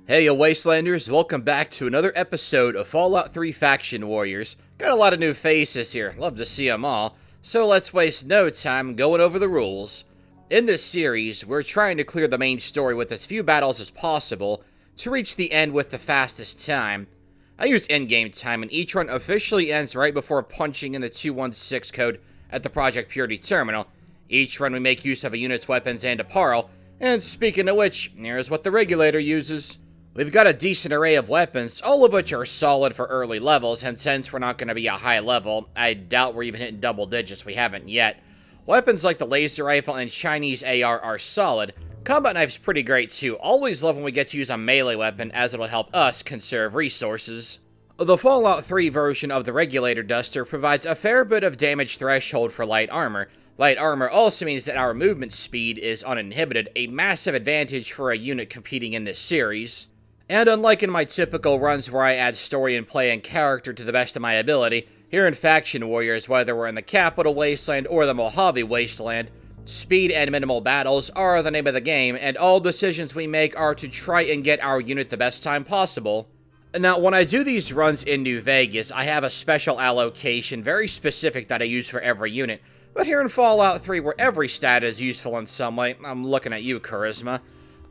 Hey, you Wastelanders, welcome back to another episode of Fallout 3 Faction Warriors. Got a lot of new faces here, love to see them all, so let's waste no time going over the rules. In this series, we're trying to clear the main story with as few battles as possible to reach the end with the fastest time. I use in-game time, and each run officially ends right before punching in the 216 code at the Project Purity terminal. Each run we make use of a unit's weapons and apparel, and speaking of which, here's what the Regulator uses. We've got a decent array of weapons, all of which are solid for early levels, and since we're not going to be a high level, I doubt we're even hitting double digits, we haven't yet. Weapons like the laser rifle and Chinese AR are solid. Combat knife's pretty great too, always love when we get to use a melee weapon as it'll help us conserve resources. The Fallout 3 version of the Regulator Duster provides a fair bit of damage threshold for light armor. Light armor also means that our movement speed is uninhibited, a massive advantage for a unit competing in this series. And unlike in my typical runs where I add story and play and character to the best of my ability, here in Faction Warriors, whether we're in the Capital Wasteland or the Mojave Wasteland, speed and minimal battles are the name of the game, and all decisions we make are to try and get our unit the best time possible. Now, when I do these runs in New Vegas, I have a special allocation, very specific, that I use for every unit. But here in Fallout 3, where every stat is useful in some way, I'm looking at you, Charisma,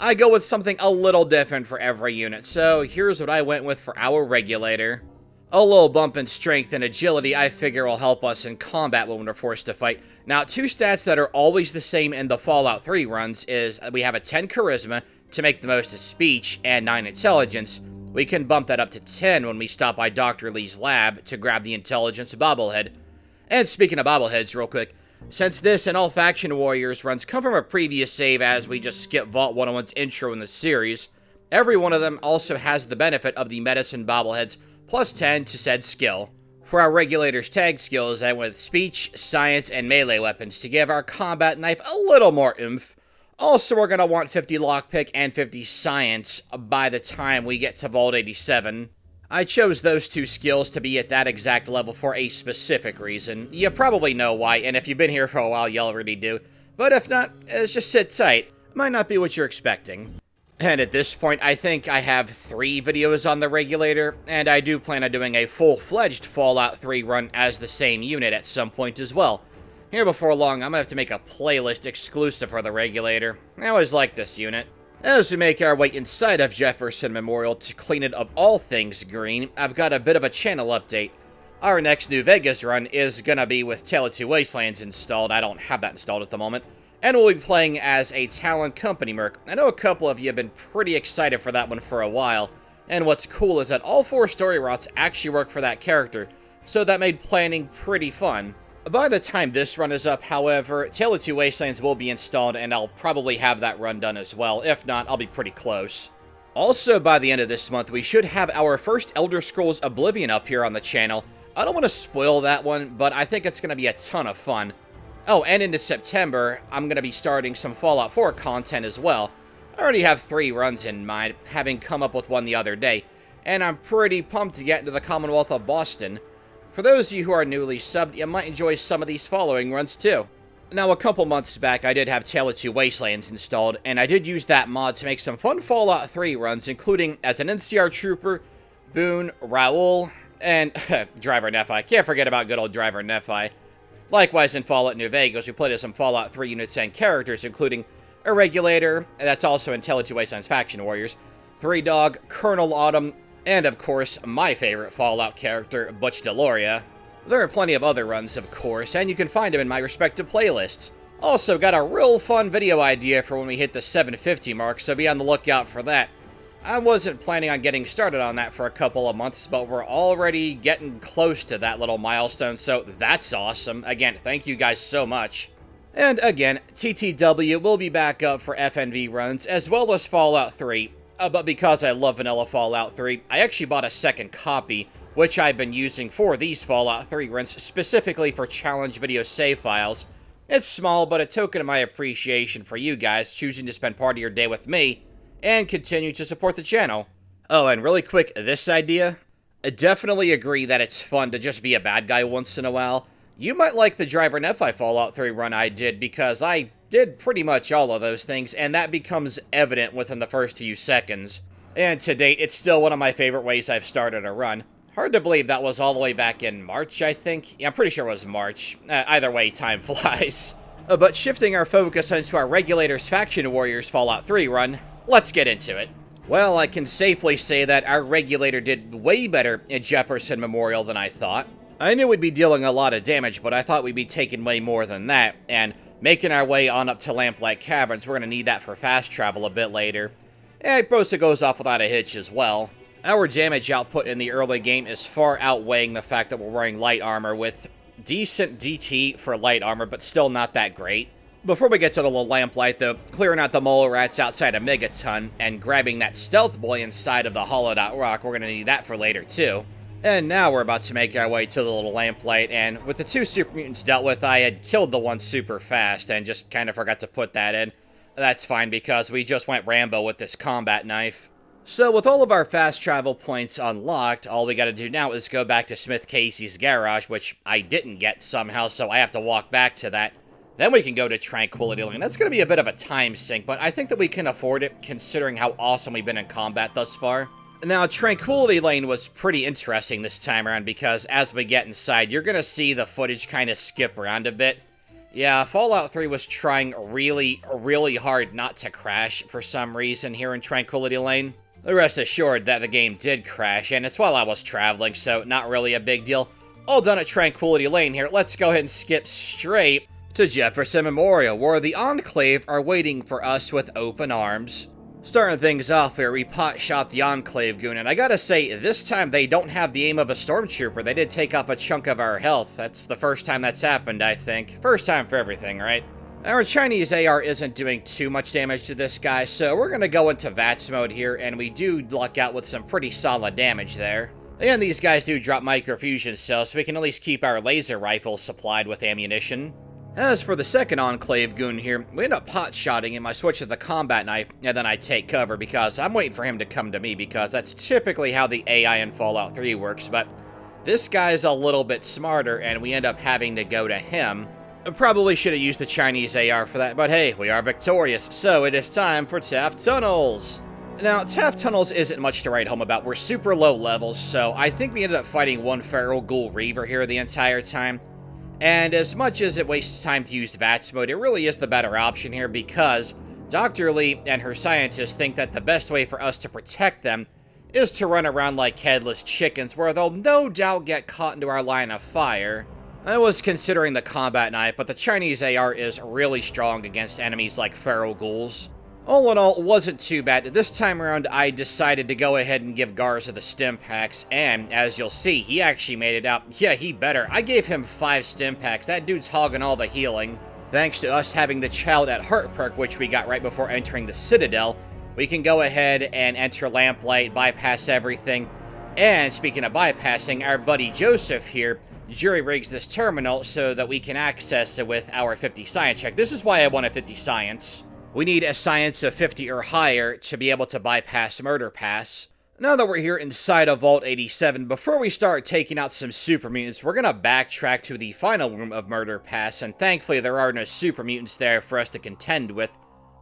I go with something a little different for every unit, so here's what I went with for our Regulator. A little bump in strength and agility I figure will help us in combat when we're forced to fight. Now, two stats that are always the same in the Fallout 3 runs is we have a 10 Charisma to make the most of speech and 9 Intelligence. We can bump that up to 10 when we stop by Dr. Lee's lab to grab the Intelligence bobblehead. And speaking of bobbleheads real quick, since this and all Faction Warriors runs come from a previous save as we just skip Vault 101's intro in the series, every one of them also has the benefit of the medicine bobbleheads plus 10 to said skill. For our Regulator's tag skills, I went with speech, science, and melee weapons to give our combat knife a little more oomph. Also, we're going to want 50 lockpick and 50 science by the time we get to Vault 87. I chose those two skills to be at that exact level for a specific reason. You probably know why, and if you've been here for a while, you already do. But if not, just sit tight. Might not be what you're expecting. And at this point, I think I have 3 videos on the Regulator, and I do plan on doing a full-fledged Fallout 3 run as the same unit at some point as well. Here before long, I'm gonna have to make a playlist exclusive for the Regulator. I always like this unit. As we make our way inside of Jefferson Memorial to clean it of all things green, I've got a bit of a channel update. Our next New Vegas run is gonna be with Tale of Two Wastelands installed. I don't have that installed at the moment. And we'll be playing as a Talon Company merc. I know a couple of you have been pretty excited for that one for a while. And what's cool is that all 4 story routes actually work for that character, so that made planning pretty fun. By the time this run is up, however, Tale of Two Wastelands will be installed, and I'll probably have that run done as well. If not, I'll be pretty close. Also, by the end of this month, we should have our first Elder Scrolls Oblivion up here on the channel. I don't want to spoil that one, but I think it's going to be a ton of fun. Oh, and into September, I'm going to be starting some Fallout 4 content as well. I already have 3 runs in mind, having come up with one the other day, and I'm pretty pumped to get into the Commonwealth of Boston. For those of you who are newly subbed, you might enjoy some of these following runs too. Now, a couple months back, I did have Tale of Two Wastelands installed, and I did use that mod to make some fun Fallout 3 runs, including as an NCR Trooper, Boone, Raoul, and Driver Nephi. Can't forget about good old Driver Nephi. Likewise, in Fallout New Vegas, we played as some Fallout 3 units and characters, including a Regulator, and that's also in Tale of Two Wastelands Faction Warriors, 3 Dog, Colonel Autumn, and, of course, my favorite Fallout character, Butch Deloria. There are plenty of other runs, of course, and you can find them in my respective playlists. Also, got a real fun video idea for when we hit the 750 mark, so be on the lookout for that. I wasn't planning on getting started on that for a couple of months, but we're already getting close to that little milestone, so that's awesome. Again, thank you guys so much. And again, TTW will be back up for FNV runs, as well as Fallout 3. But because I love vanilla Fallout 3, I actually bought a second copy, which I've been using for these Fallout 3 runs, specifically for challenge video save files. It's small, but a token of my appreciation for you guys choosing to spend part of your day with me, and continue to support the channel. Oh, and really quick, this idea? I definitely agree that it's fun to just be a bad guy once in a while. You might like the Driver Nephi Fallout 3 run I did, because I did pretty much all of those things, and that becomes evident within the first few seconds. And to date, it's still one of my favorite ways I've started a run. Hard to believe that was all the way back in March, I think. Yeah, I'm pretty sure it was March. Either way, time flies. But shifting our focus into our Regulator's Faction Warriors Fallout 3 run, let's get into it. Well, I can safely say that our Regulator did way better in Jefferson Memorial than I thought. I knew we'd be dealing a lot of damage, but I thought we'd be taking way more than that, and making our way on up to Lamplight Caverns. We're going to need that for fast travel a bit later. And it mostly goes off without a hitch as well. Our damage output in the early game is far outweighing the fact that we're wearing light armor with decent DT for light armor, but still not that great. Before we get to the little lamplight, though, clearing out the mole rats outside of Megaton and grabbing that stealth boy inside of the hollowed out rock, we're going to need that for later too. And now we're about to make our way to the little lamplight, and with the 2 super mutants dealt with, I had killed the one super fast and just kind of forgot to put that in. That's fine because we just went Rambo with this combat knife. So with all of our fast travel points unlocked, all we gotta do now is go back to Smith Casey's garage, which I didn't get somehow, so I have to walk back to that. Then we can go to Tranquility Lane. That's gonna be a bit of a time sink, but I think that we can afford it considering how awesome we've been in combat thus far. Now, Tranquility Lane was pretty interesting this time around because as we get inside, you're gonna see the footage kind of skip around a bit. Yeah, Fallout 3 was trying really, really hard not to crash for some reason here in Tranquility Lane. Rest assured that the game did crash, and it's while I was traveling, so not really a big deal. All done at Tranquility Lane here. Let's go ahead and skip straight to Jefferson Memorial, where the Enclave are waiting for us with open arms. Starting things off here, we pot-shot the Enclave goon, and I gotta say, this time they don't have the aim of a stormtrooper. They did take off a chunk of our health. That's the first time that's happened, I think. First time for everything, right? Our Chinese AR isn't doing too much damage to this guy, so we're gonna go into VATS mode here, and we do luck out with some pretty solid damage there. And these guys do drop microfusion cells, so we can at least keep our laser rifle supplied with ammunition. As for the second Enclave goon here, we end up pot-shotting him. I switch to the combat knife, and then I take cover because I'm waiting for him to come to me because that's typically how the AI in Fallout 3 works, but this guy's a little bit smarter, and we end up having to go to him. I probably should have used the Chinese AR for that, but hey, we are victorious, so it is time for Taft Tunnels. Now, Taft Tunnels isn't much to write home about. We're super low levels, so I think we ended up fighting one feral Ghoul Reaver here the entire time. And as much as it wastes time to use VATS mode, it really is the better option here because Dr. Lee and her scientists think that the best way for us to protect them is to run around like headless chickens, where they'll no doubt get caught into our line of fire. I was considering the combat knife, but the Chinese AR is really strong against enemies like feral ghouls. All in all, it wasn't too bad. This time around, I decided to go ahead and give Garza the stim packs, and as you'll see, he actually made it out. Yeah, he better. I gave him 5 stim packs. That dude's hogging all the healing. Thanks to us having the Child at Heart perk, which we got right before entering the Citadel, we can go ahead and enter Lamplight, bypass everything. And speaking of bypassing, our buddy Joseph here jury-rigs this terminal so that we can access it with our 50 science check. This is why I wanted 50 science. We need a science of 50 or higher to be able to bypass Murder Pass. Now that we're here inside of Vault 87, before we start taking out some super mutants, we're gonna backtrack to the final room of Murder Pass, and thankfully there are no super mutants there for us to contend with.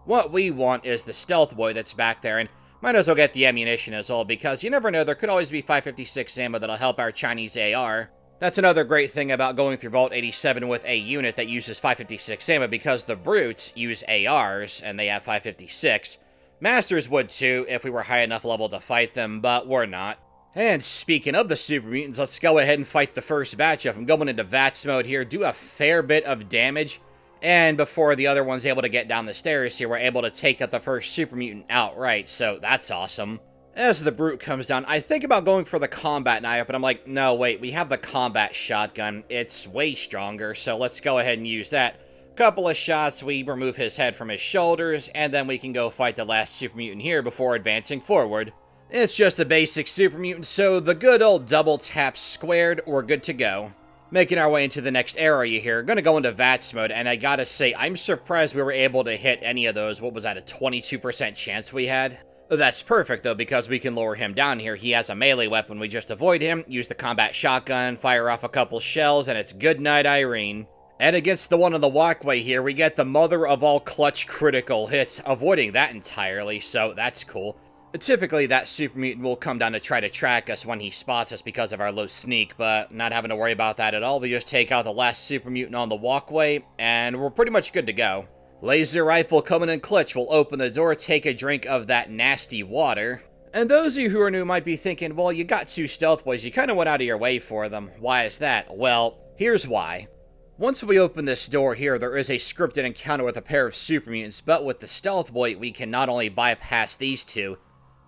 What we want is the stealth boy that's back there, and might as well get the ammunition as well, because you never know, there could always be 556 ammo that'll help our Chinese AR. That's another great thing about going through Vault 87 with a unit that uses 556 ammo, because the Brutes use ARs, and they have 556. Masters would too, if we were high enough level to fight them, but we're not. And speaking of the Super Mutants, let's go ahead and fight the first batch of them. Going into VATS mode here, do a fair bit of damage, and before the other one's able to get down the stairs here, we're able to take out the first Super Mutant outright, so that's awesome. As the Brute comes down, I think about going for the combat knife, but I'm like, no, wait, we have the combat shotgun. It's way stronger, so let's go ahead and use that. Couple of shots, we remove his head from his shoulders, and then we can go fight the last Super Mutant here before advancing forward. It's just a basic Super Mutant, so the good old double tap squared, we're good to go. Making our way into the next area here, gonna go into VATS mode, and I gotta say, I'm surprised we were able to hit any of those. What was that, a 22% chance we had? That's perfect, though, because we can lower him down here. He has a melee weapon. We just avoid him, use the combat shotgun, fire off a couple shells, and it's good night, Irene. And against the one on the walkway here, we get the mother of all clutch critical hits, avoiding that entirely, so that's cool. Typically, that super mutant will come down to try to track us when he spots us because of our low sneak, but not having to worry about that at all. We just take out the last super mutant on the walkway, and we're pretty much good to go. Laser rifle coming in clutch. We'll open the door, take a drink of that nasty water. And those of you who are new might be thinking, well, you got 2 stealth boys, you kind of went out of your way for them. Why is that? Well, here's why. Once we open this door here, there is a scripted encounter with a pair of super mutants, but with the stealth boy, we can not only bypass these 2,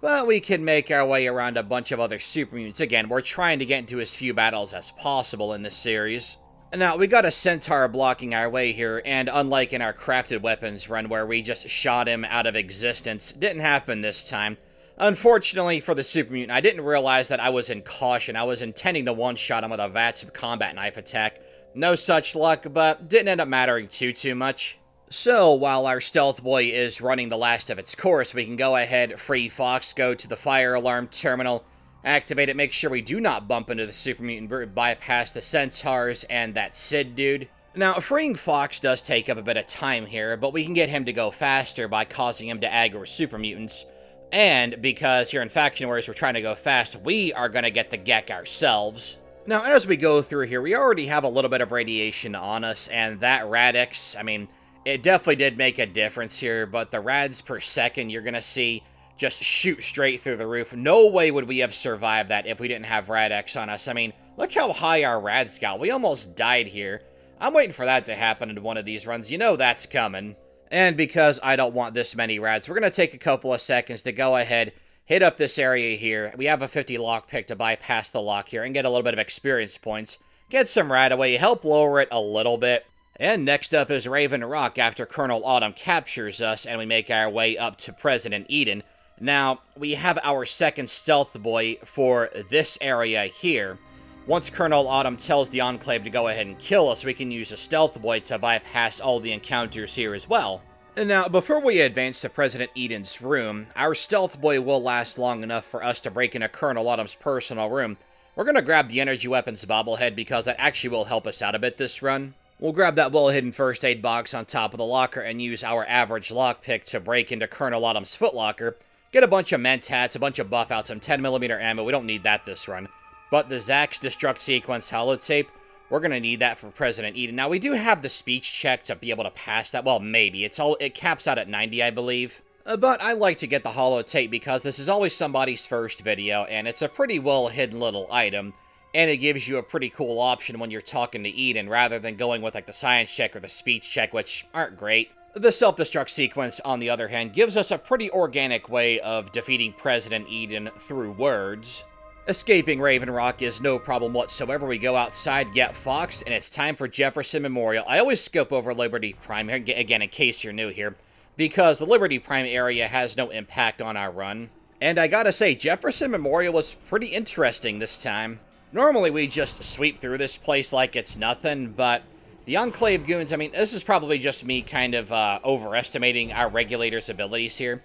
but we can make our way around a bunch of other super mutants. Again, we're trying to get into as few battles as possible in this series. Now, we got a centaur blocking our way here, and unlike in our crafted weapons run where we just shot him out of existence, didn't happen this time. Unfortunately for the super mutant, I didn't realize that I was in caution. I was intending to one-shot him with a VATS combat knife attack. No such luck, but didn't end up mattering too much. So, while our stealth boy is running the last of its course, we can go ahead, free Fawkes, go to the fire alarm terminal, activate it, make sure we do not bump into the super mutant, bypass the centaurs and that Sid dude. Now, freeing Fawkes does take up a bit of time here, but we can get him to go faster by causing him to aggro super mutants. And because here in Faction Warriors we're trying to go fast, we are going to get the Geck ourselves. Now, as we go through here, we already have a little bit of radiation on us, and that Radix, I mean, it definitely did make a difference here, but the rads per second you're going to see just shoot straight through the roof. No way would we have survived that if we didn't have Radix on us. I mean, look how high our rads got. We almost died here. I'm waiting for that to happen in one of these runs. You know that's coming. And because I don't want this many rads, we're going to take a couple of seconds to go ahead, hit up this area here. We have a 50 lockpick to bypass the lock here and get a little bit of experience points. Get some rad away, help lower it a little bit. And next up is Raven Rock after Colonel Autumn captures us and we make our way up to President Eden. Now, we have our second stealth boy for this area here. Once Colonel Autumn tells the Enclave to go ahead and kill us, we can use a stealth boy to bypass all the encounters here as well. And now, before we advance to President Eden's room, our stealth boy will last long enough for us to break into Colonel Autumn's personal room. We're going to grab the energy weapons bobblehead because that actually will help us out a bit this run. We'll grab that well-hidden first aid box on top of the locker and use our average lockpick to break into Colonel Autumn's footlocker. Get a bunch of mentats, a bunch of buff outs, some 10mm ammo. We don't need that this run. But the Zack's Destruct Sequence holotape, we're going to need that for President Eden. Now, we do have the speech check to be able to pass that. Well, maybe. It caps out at 90, I believe. But I like to get the holotape because this is always somebody's first video, and it's a pretty well-hidden little item. And it gives you a pretty cool option when you're talking to Eden, rather than going with like the science check or the speech check, which aren't great. The self-destruct sequence, on the other hand, gives us a pretty organic way of defeating President Eden through words. Escaping Raven Rock is no problem whatsoever. We go outside, get Fawkes, and it's time for Jefferson Memorial. I always scope over Liberty Prime, again, in case you're new here, because the Liberty Prime area has no impact on our run. And I gotta say, Jefferson Memorial was pretty interesting this time. Normally, we just sweep through this place like it's nothing, but the Enclave goons, I mean, this is probably just me kind of overestimating our Regulator's abilities here.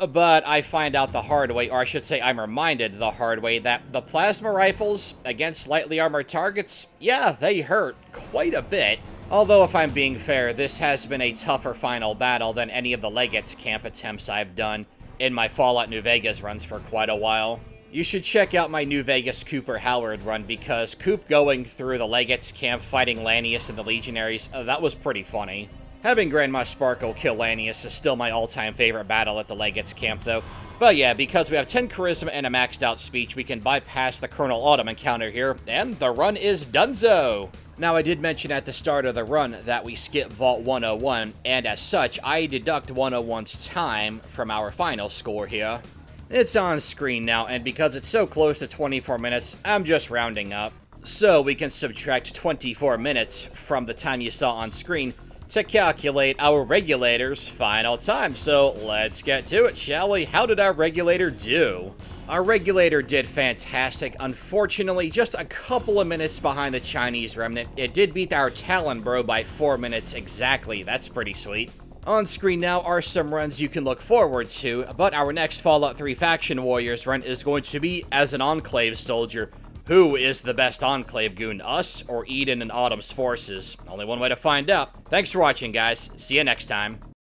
But I find out the hard way, or I should say I'm reminded the hard way, that the plasma rifles against lightly armored targets, yeah, they hurt quite a bit. Although, if I'm being fair, this has been a tougher final battle than any of the Legates camp attempts I've done in my Fallout New Vegas runs for quite a while. You should check out my New Vegas Cooper Howard run, because Coop going through the Legates camp fighting Lanius and the Legionaries, that was pretty funny. Having Grandma Sparkle kill Lanius is still my all-time favorite battle at the Legates camp, though. But yeah, because we have 10 Charisma and a maxed out speech, we can bypass the Colonel Autumn encounter here, and the run is donezo! Now, I did mention at the start of the run that we skip Vault 101, and as such, I deduct 101's time from our final score here. It's on screen now, and because it's so close to 24 minutes, I'm just rounding up. So we can subtract 24 minutes from the time you saw on screen to calculate our Regulator's final time. So let's get to it, shall we? How did our Regulator do? Our Regulator did fantastic. Unfortunately, just a couple of minutes behind the Chinese Remnant. It did beat our Talon Bro by 4 minutes exactly. That's pretty sweet. On screen now are some runs you can look forward to, but our next Fallout 3 Faction Warriors run is going to be as an Enclave soldier. Who is the best Enclave goon, us or Eden and Autumn's forces? Only one way to find out. Thanks for watching, guys. See you next time.